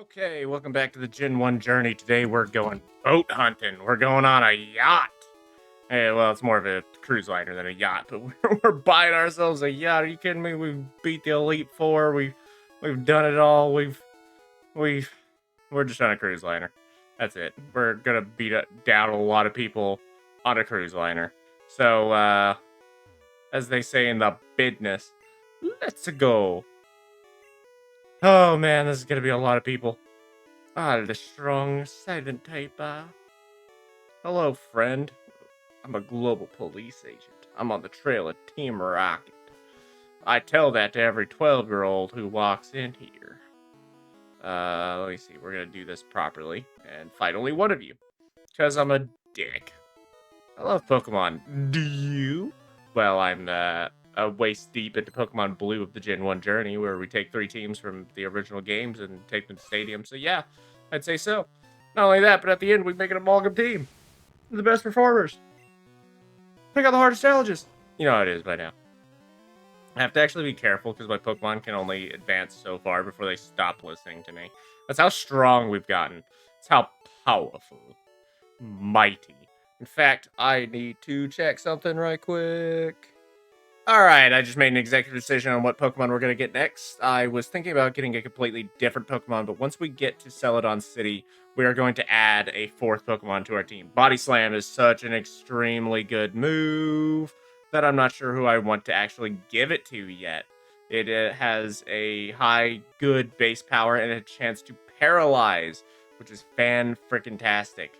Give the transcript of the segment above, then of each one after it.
Okay, welcome back to the Gen 1 journey. Today we're going boat hunting. We're going on a yacht. Hey, well, it's more of a cruise liner than a yacht, but we're buying ourselves a yacht. Are you kidding me? We've beat the Elite Four. We've done it all. We've we're just on a cruise liner. That's it. We're gonna down a lot of people on a cruise liner. So, as they say in the business, let's go. Oh man, this is gonna be a lot of people. The strong, silent type. Hello, friend. I'm a global police agent. I'm on the trail of Team Rocket. I tell that to every 12-year-old who walks in here. Let me see. We're gonna do this properly and fight only one of you. Because I'm a dick. I love Pokemon. Do you? Well, I'm, waist deep into Pokemon Blue of the Gen 1 journey, where we take 3 teams from the original games and take them to stadium. So yeah, I'd say so. Not only that, but at the end, we make an amalgam team. The best performers. Pick out the hardest challenges. You know how it is by now. I have to actually be careful because my Pokemon can only advance so far before they stop listening to me. That's how strong we've gotten. It's how powerful. Mighty. In fact, I need to check something right quick. Alright, I just made an executive decision on what Pokemon we're going to get next. I was thinking about getting a completely different Pokemon, but once we get to Celadon City, we are going to add a 4th Pokemon to our team. Body Slam is such an extremely good move that I'm not sure who I want to actually give it to yet. It has a high, good base power and a chance to paralyze, which is fan-frickin-tastic.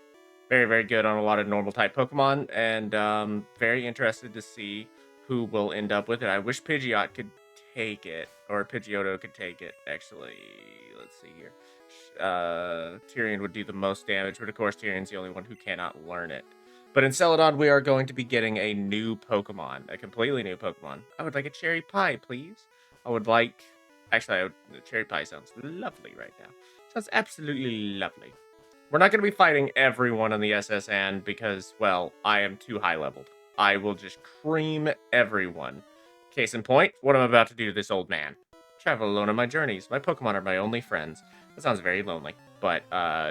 Very, very good on a lot of normal type Pokemon, and very interested to see who will end up with it. I wish Pidgeot could take it, or Pidgeotto could take it, actually. Let's see here. Tyrion would do the most damage, but of course Tyrion's the only one who cannot learn it. But in Celadon, we are going to be getting a new Pokemon, a completely new Pokemon. I would like a cherry pie, please. I would like... Actually, cherry pie sounds lovely right now. Sounds absolutely lovely. We're not going to be fighting everyone on the SS Anne because, well, I am too high leveled. I will just cream everyone. Case in point, what I'm about to do to this old man. Travel alone on my journeys. My Pokemon are my only friends. That sounds very lonely, but,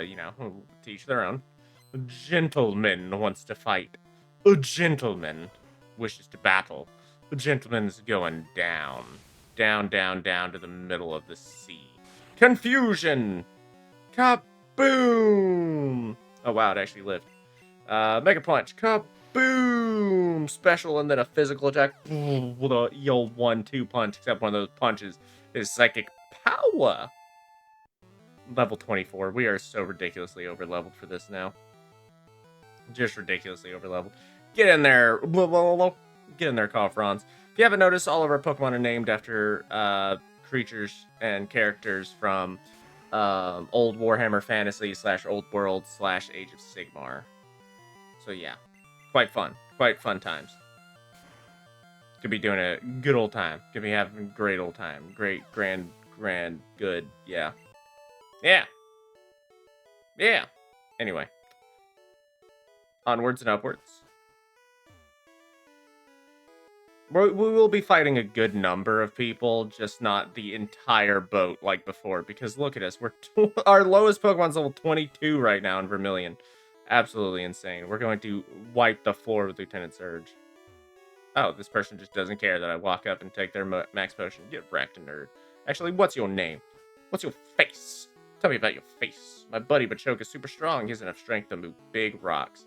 you know, to each their own. A gentleman wants to fight. A gentleman wishes to battle. The gentleman's going down. Down, down, down to the middle of the sea. Confusion! Kaboom! Oh, wow, it actually lived. Mega Punch. Kaboom! Special and then a physical attack with a old 1-2 punch, except one of those punches is psychic power. Level 24. We are so ridiculously over-leveled for this now. Just ridiculously over-leveled. Get in there. Get in there, Cofrons. If you haven't noticed, all of our Pokemon are named after creatures and characters from old Warhammer Fantasy / Old World / Age of Sigmar. So yeah, quite fun times. Could be doing a good old time. Could be having a great old time. Great, grand, good. Yeah. Anyway, onwards and upwards. We will be fighting a good number of people, just not the entire boat like before. Because look at us, our lowest Pokemon's level 22 right now in Vermilion. Absolutely insane. We're going to wipe the floor with Lieutenant Surge. Oh, this person just doesn't care that I walk up and take their max potion. Get wrecked, nerd. Actually, what's your name? What's your face? Tell me about your face. My buddy Machoke is super strong. He has enough strength to move big rocks.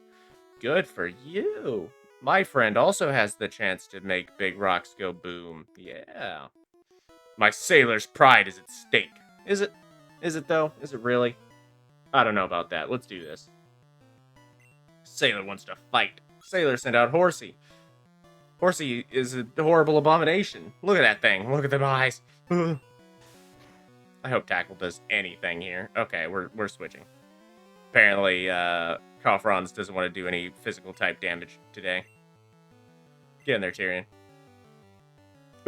Good for you. My friend also has the chance to make big rocks go boom. Yeah. My sailor's pride is at stake. Is it? Is it, though? Is it really? I don't know about that. Let's do this. Sailor wants to fight. Sailor sent out Horsey. Horsey is a horrible abomination. Look at that thing. Look at them eyes. I hope Tackle does anything here. Okay, we're switching. Apparently, Cofrons doesn't want to do any physical type damage today. Get in there, Tyrion.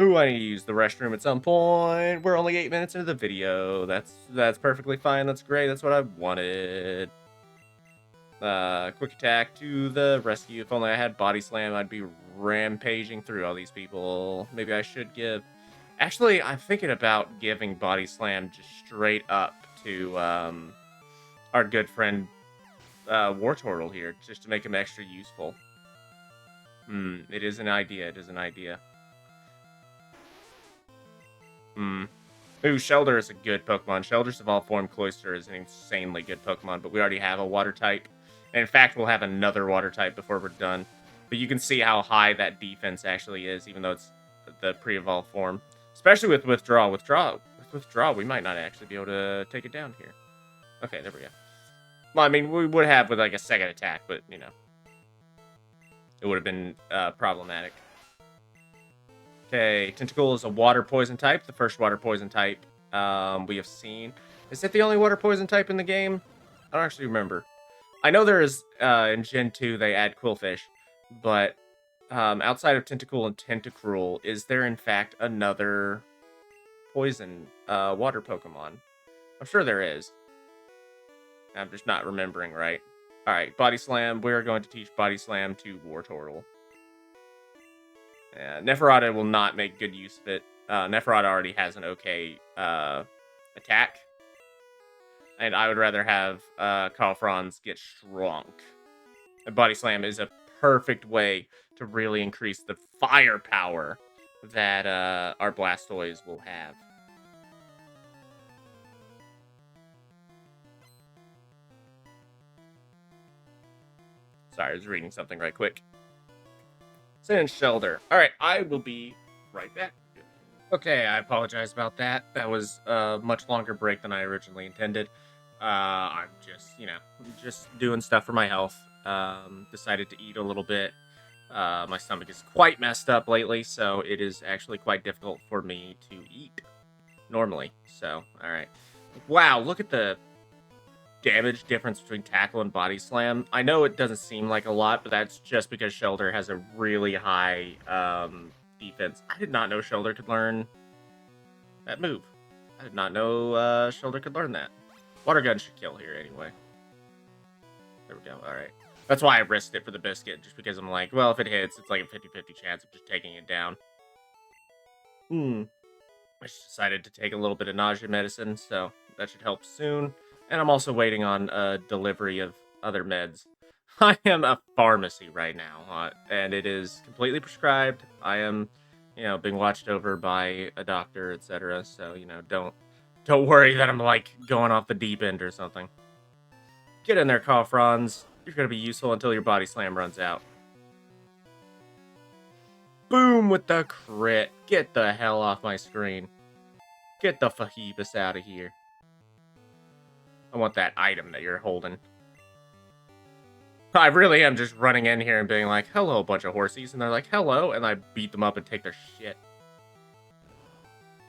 Ooh, I need to use the restroom at some point. We're only 8 minutes into the video. That's perfectly fine. That's great. That's what I wanted. Quick attack to the rescue. If only I had Body Slam, I'd be rampaging through all these people. Maybe I should give... Actually, I'm thinking about giving Body Slam just straight up to our good friend Wartortle here, just to make him extra useful. It is an idea. It is an idea. Ooh, Shelder is a good Pokemon. Shelder's Evolved Form Cloyster is an insanely good Pokemon, but we already have a Water type. And in fact, we'll have another Water type before we're done. But you can see how high that defense actually is, even though it's the pre-evolved form. Especially with Withdraw. With Withdraw, we might not actually be able to take it down here. Okay, there we go. Well, I mean, we would have with, like, a second attack, but, you know. It would have been problematic. Okay, Tentacool is a water poison type, the first water poison type we have seen. Is it the only water poison type in the game? I don't actually remember. I know there is, in Gen 2, they add Quillfish, but outside of Tentacool and Tentacruel, is there in fact another poison water Pokemon? I'm sure there is. I'm just not remembering right. Alright, Body Slam. We're going to teach Body Slam to Wartortle. Neferata will not make good use of it. Neferata already has an okay attack. And I would rather have Calfrons get Strunk. And Body Slam is a perfect way to really increase the firepower that our Blastoise will have. Sorry, I was reading something right quick. Sand Shelter. Alright, I will be right back. Okay, I apologize about that. That was a much longer break than I originally intended. I'm just, you know, just doing stuff for my health. Decided to eat a little bit. My stomach is quite messed up lately, so it is actually quite difficult for me to eat normally. So, alright. Wow, look at the damage difference between Tackle and Body Slam. I know it doesn't seem like a lot, but that's just because Shelter has a really high defense. I did not know Shelter could learn that move. I did not know Shelter could learn that. Water Gun should kill here anyway. There we go. Alright. That's why I risked it for the biscuit, just because I'm like, well, if it hits, it's like a 50-50 chance of just taking it down. I just decided to take a little bit of nausea medicine, so that should help soon. And I'm also waiting on a delivery of other meds. I am a pharmacy right now, and it is completely prescribed. I am, you know, being watched over by a doctor, etc. So, you know, don't worry that I'm, like, going off the deep end or something. Get in there, Calfrons. You're going to be useful until your Body Slam runs out. Boom with the crit. Get the hell off my screen. Get the fajibus out of here. I want that item that you're holding. I really am just running in here and being like, hello, bunch of horsies. And they're like, hello. And I beat them up and take their shit.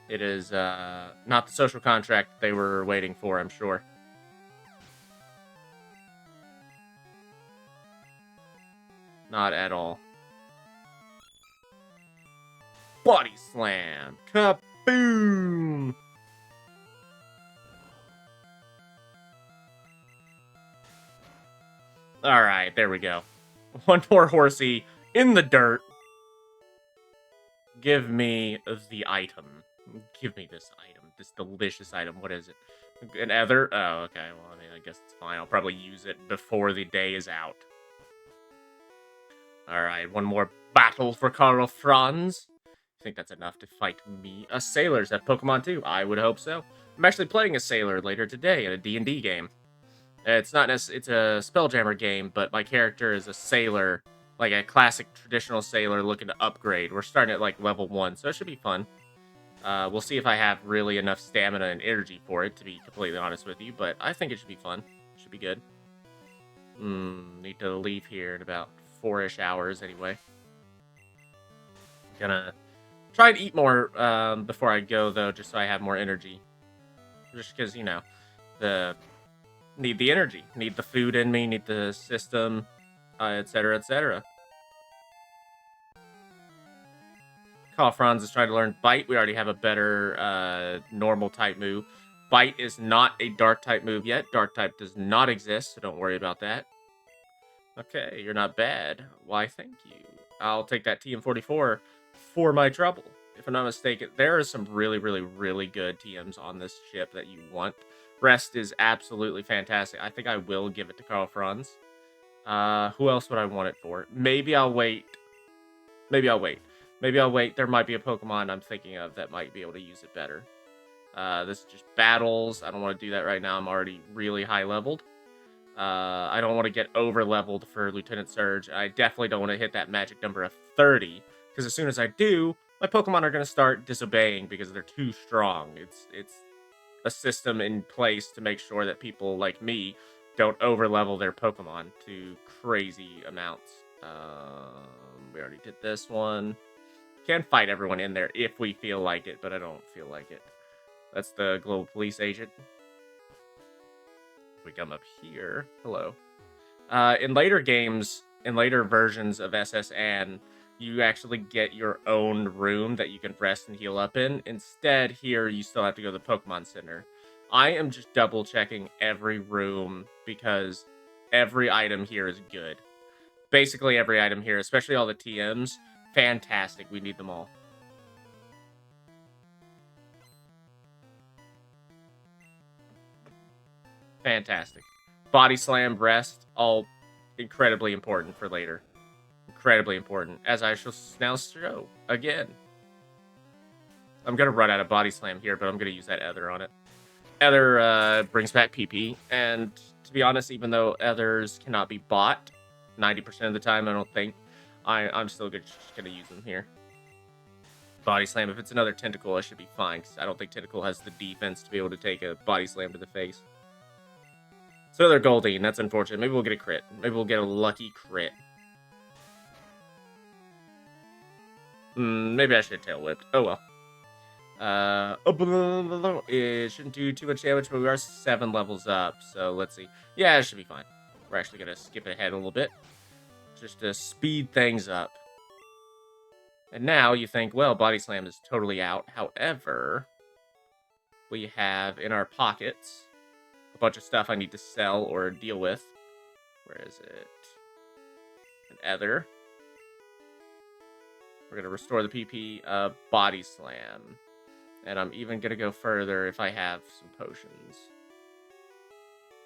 It is not the social contract they were waiting for, I'm sure. Not at all. Body Slam. Kaboom! Alright, there we go. One more horsey in the dirt. Give me the item. Give me this item. This delicious item. What is it? An ether? Oh, okay. Well, I mean, I guess it's fine. I'll probably use it before the day is out. Alright, one more battle for Calfrons. I think that's enough to fight me. Sailors at Pokemon 2. I would hope so. I'm actually playing a sailor later today in a D&D game. It's not it's a Spelljammer game, but my character is a sailor, like a classic traditional sailor looking to upgrade. We're starting at like level 1, so it should be fun. We'll see if I have really enough stamina and energy for it, to be completely honest with you, but I think it should be fun. Should be good. Need to leave here in about 4-ish hours anyway. Gonna try and eat more before I go, though, just so I have more energy. Just because, you know, need the energy. Need the food in me, need the system, etc., etc. Calfrons is trying to learn Bite. We already have a better normal type move. Bite is not a dark type move yet. Dark type does not exist, so don't worry about that. Okay, you're not bad. Why, thank you. I'll take that TM44 for my trouble. If I'm not mistaken, there are some really, really, really good TMs on this ship that you want. Rest is absolutely fantastic. I think I will give it to Carl Franz. Who else would I want it for? Maybe I'll wait. Maybe I'll wait. Maybe I'll wait. There might be a Pokemon I'm thinking of that might be able to use it better. This is just battles. I don't want to do that right now. I'm already really high leveled. I don't want to get over leveled for Lieutenant Surge. I definitely don't want to hit that magic number of 30, because as soon as I do, my Pokemon are going to start disobeying because they're too strong. It's a system in place to make sure that people like me don't over level their Pokemon to crazy amounts. We already did this one. Can fight everyone in there if we feel like it, but I don't feel like it. That's the Global Police Agent. If we come up here, hello. In later games, in later versions of SS Anne, you actually get your own room that you can rest and heal up in. Instead, here, you still have to go to the Pokemon Center. I am just double checking every room because every item here is good. Basically every item here, especially all the TMs, fantastic. We need them all. Fantastic. Body Slam, Rest, all incredibly important for later. Incredibly important, as I shall now show again. I'm going to run out of Body Slam here, but I'm going to use that Ether on it. Ether brings back PP, and to be honest, even though Ethers cannot be bought 90% of the time, I don't think, I'm still just going to use them here. Body Slam, if it's another Tentacle, I should be fine, because I don't think Tentacle has the defense to be able to take a Body Slam to the face. So they're Goldeen, that's unfortunate. Maybe we'll get a crit. Maybe we'll get a lucky crit. Maybe I should have Tail Whipped. Oh well. It shouldn't do too much damage, but we are 7 levels up, so let's see. Yeah, it should be fine. We're actually going to skip ahead a little bit, just to speed things up. And now you think, well, Body Slam is totally out. However, we have in our pockets a bunch of stuff I need to sell or deal with. Where is it? An Ether. We're going to restore the PP of Body Slam. And I'm even going to go further if I have some potions.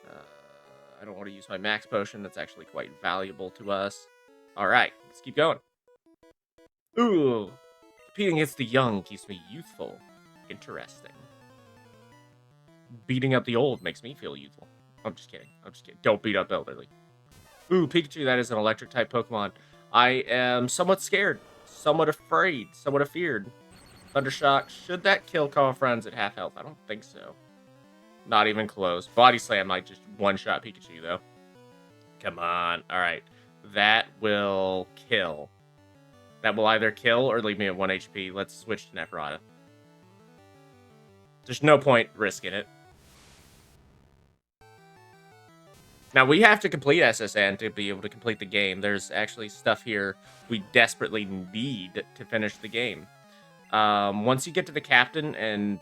I don't want to use my max potion. That's actually quite valuable to us. Alright, let's keep going. Ooh, competing against the young keeps me youthful. Interesting. Beating up the old makes me feel youthful. I'm just kidding. I'm just kidding. Don't beat up elderly. Ooh, Pikachu, that is an electric-type Pokemon. I am somewhat scared, somewhat afraid, somewhat afeared. Thundershock, should that kill Carl Franz at half health? I don't think so. Not even close. Body Slam might just one-shot Pikachu, though. Come on. All right. That will kill. That will either kill or leave me at 1 HP. Let's switch to Neferata. There's no point risking it. Now, we have to complete SS Anne to be able to complete the game. There's actually stuff here we desperately need to finish the game. Once you get to the captain and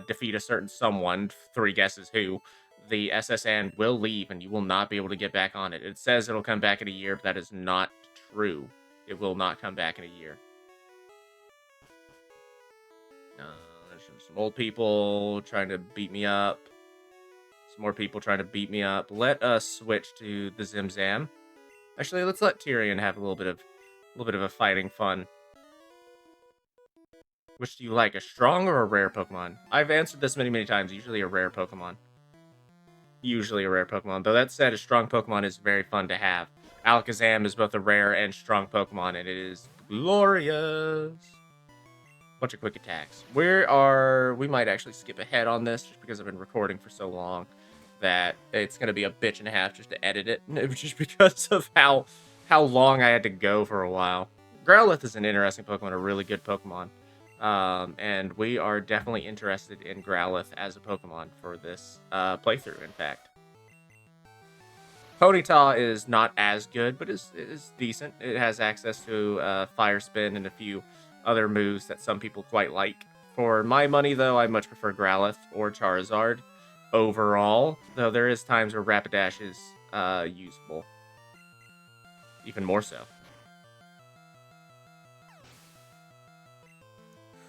defeat a certain someone, 3 guesses who, the SS Anne will leave and you will not be able to get back on it. It says it'll come back in a year, but that is not true. It will not come back in a year. There's some old people trying to beat me up. Some more people trying to beat me up. Let us switch to the Zimzam. Actually, let's let Tyrion have a little bit of a fighting fun. Which do you like, a strong or a rare Pokemon? I've answered this many times. Usually a rare Pokemon. Usually a rare Pokemon. Though that said, a strong Pokemon is very fun to have. Alakazam is both a rare and strong Pokemon, and it is glorious. Bunch of quick attacks. We might actually skip ahead on this just because I've been recording for so long that it's going to be a bitch and a half just to edit it. Just because of how long I had to go for a while. Growlithe is an interesting Pokemon, a really good Pokemon. And we are definitely interested in Growlithe as a Pokemon for this playthrough, in fact. Ponyta is not as good, but is decent. It has access to Fire Spin and a few other moves that some people quite like. For my money, though, I much prefer Growlithe or Charizard overall, though there is times where Rapidash is usable. Even more so.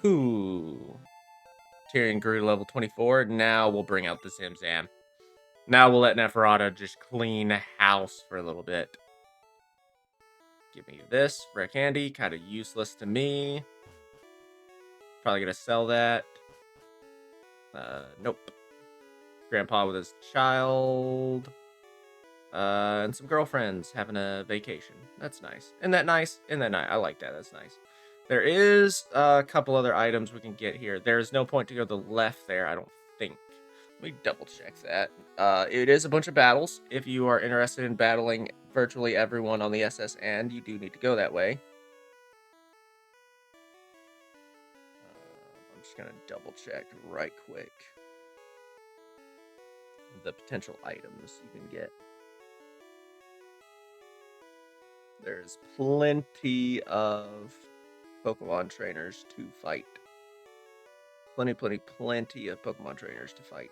Ooh. Tyrion grew to level 24. Now we'll bring out the Zam. Now we'll let Neferata just clean house for a little bit. Give me this. Rare candy. Kind of useless to me. Probably going to sell that. Nope. Grandpa with his child. And some girlfriends having a vacation. That's nice. Isn't that nice? Isn't that nice? I like that. That's nice. There is a couple other items we can get here. There's no point to go to the left there, I don't think. Let me double check that. It is a bunch of battles. If you are interested in battling virtually everyone on the SS and you do need to go that way. I'm just going to double check right quick the potential items you can get. There's plenty of Pokemon trainers to fight. Plenty of Pokemon trainers to fight.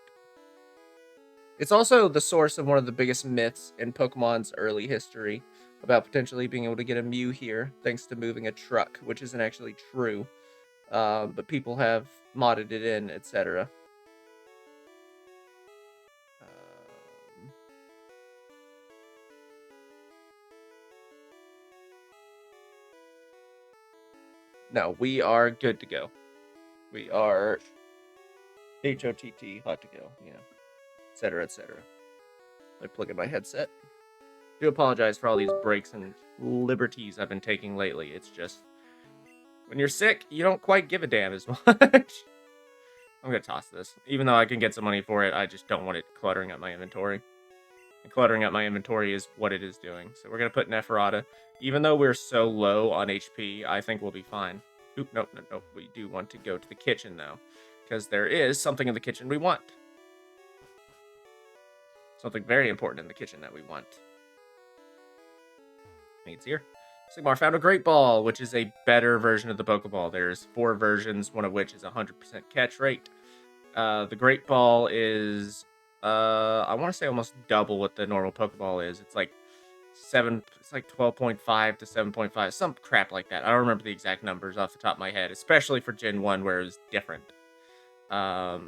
It's also the source of one of the biggest myths in Pokemon's early history about potentially being able to get a Mew here thanks to moving a truck, which isn't actually true. But people have modded it in, etc. No, we are good to go. We are HOTT, hot to go, you know, etc., etc. I plug in my headset. Do apologize for all these breaks and liberties I've been taking lately. It's just, when you're sick, you don't quite give a damn as much. I'm going to toss this. Even though I can get some money for it, I just don't want it cluttering up my inventory. And cluttering up my inventory is what it is doing. So we're going to put Neferata. Even though we're so low on HP, I think we'll be fine. Oop, nope. We do want to go to the kitchen, though. Because there is something in the kitchen we want. Something very important in the kitchen that we want. It's here. Sigmar found a Great Ball, which is a better version of the Pokeball. There's 4 versions, one of which is 100% catch rate. The Great Ball is, I want to say almost double what the normal Pokeball is. It's like 12.5 to 7.5, some crap like that. I don't remember the exact numbers off the top of my head, especially for Gen 1 where it was different. But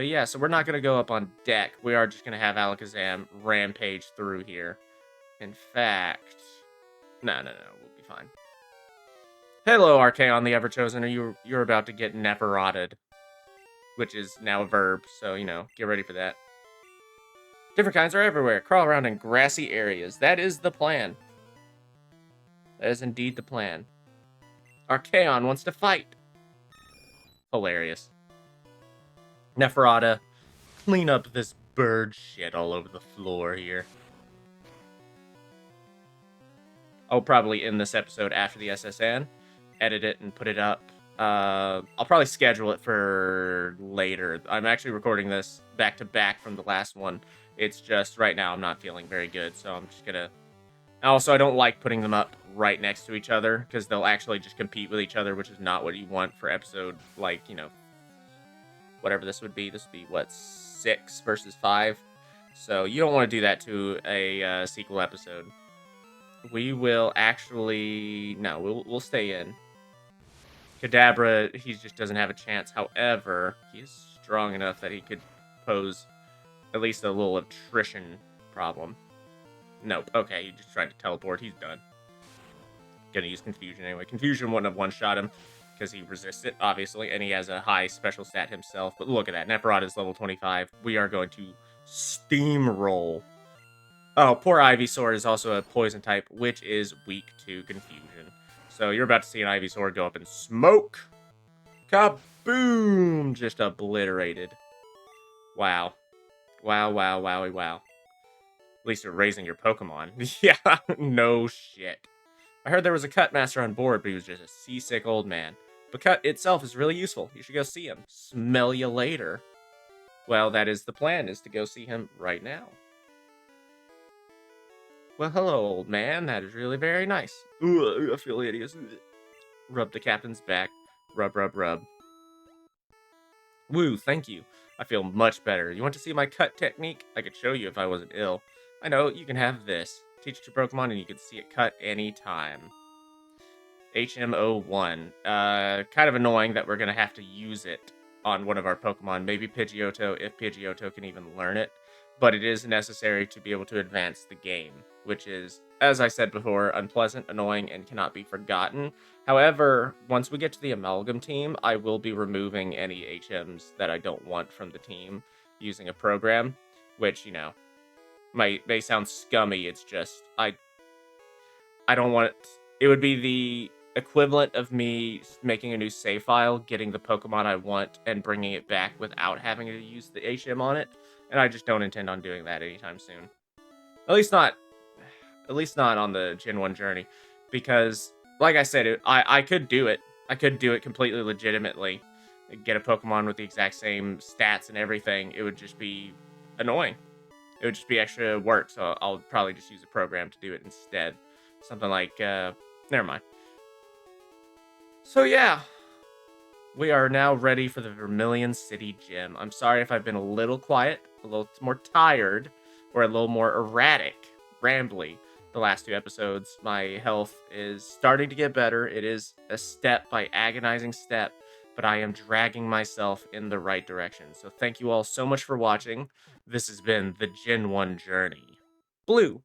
yeah, so we're not going to go up on deck. We are just going to have Alakazam rampage through here. In fact, no, we'll be fine. Hello, Archaon the Everchosen. You're about to get Neferata'd, which is now a verb, so, you know, get ready for that. Different kinds are everywhere. Crawl around in grassy areas. That is the plan. That is indeed the plan. Archaon wants to fight. Hilarious. Neferata, clean up this bird shit all over the floor here. I'll probably end this episode after the SSN, edit it, and put it up. I'll probably schedule it for later. I'm actually recording this back-to-back from the last one. It's just, right now, I'm not feeling very good, so I'm just gonna... Also, I don't like putting them up right next to each other, because they'll actually just compete with each other, which is not what you want for episode, like, you know, whatever this would be. This would be, what, 6 versus 5? So you don't want to do that to a sequel episode. We will actually... No, we'll stay in. Kadabra, he just doesn't have a chance. However, he's strong enough that he could pose at least a little attrition problem. Nope. Okay, he just tried to teleport. He's done. Gonna use Confusion anyway. Confusion wouldn't have one-shot him because he resists it, obviously, and he has a high special stat himself. But look at that. Neferata is level 25. We are going to steamroll. Oh, poor Ivysaur is also a poison type, which is weak to Confusion. So you're about to see an Ivysaur go up in smoke. Kaboom! Just obliterated. Wow. Wow. At least you're raising your Pokemon. Yeah, no shit. I heard there was a Cut Master on board, but he was just a seasick old man. But Cut itself is really useful. You should go see him. Smell you later. Well, that is the plan, is to go see him right now. Well, hello, old man. That is really very nice. Ooh, I feel hideous. Rub the captain's back. Rub. Woo, thank you. I feel much better. You want to see my cut technique? I could show you if I wasn't ill. I know, you can have this. Teach it to Pokemon and you can see it cut anytime. HM01. Kind of annoying that we're going to have to use it on one of our Pokemon, maybe Pidgeotto, if Pidgeotto can even learn it. But it is necessary to be able to advance the game, which is, as I said before, unpleasant, annoying, and cannot be forgotten. However, once we get to the Amalgam team, I will be removing any HMs that I don't want from the team using a program, which, you know, may sound scummy. It's just I don't want it. It would be the equivalent of me making a new save file, getting the Pokemon I want, and bringing it back without having to use the HM on it. And I just don't intend on doing that anytime soon. At least not, at least not on the Gen 1 journey, because, like I said, I could do it. I could do it completely legitimately, get a Pokemon with the exact same stats and everything. It would just be annoying. It would just be extra work, so I'll probably just use a program to do it instead. Something like, never mind. So yeah, we are now ready for the Vermilion City Gym. I'm sorry if I've been a little quiet, a little more tired, or a little more erratic, rambly the last 2 episodes. My health is starting to get better. It is a step by agonizing step, but I am dragging myself in the right direction. So thank you all so much for watching. This has been the Gen 1 Journey. Blue.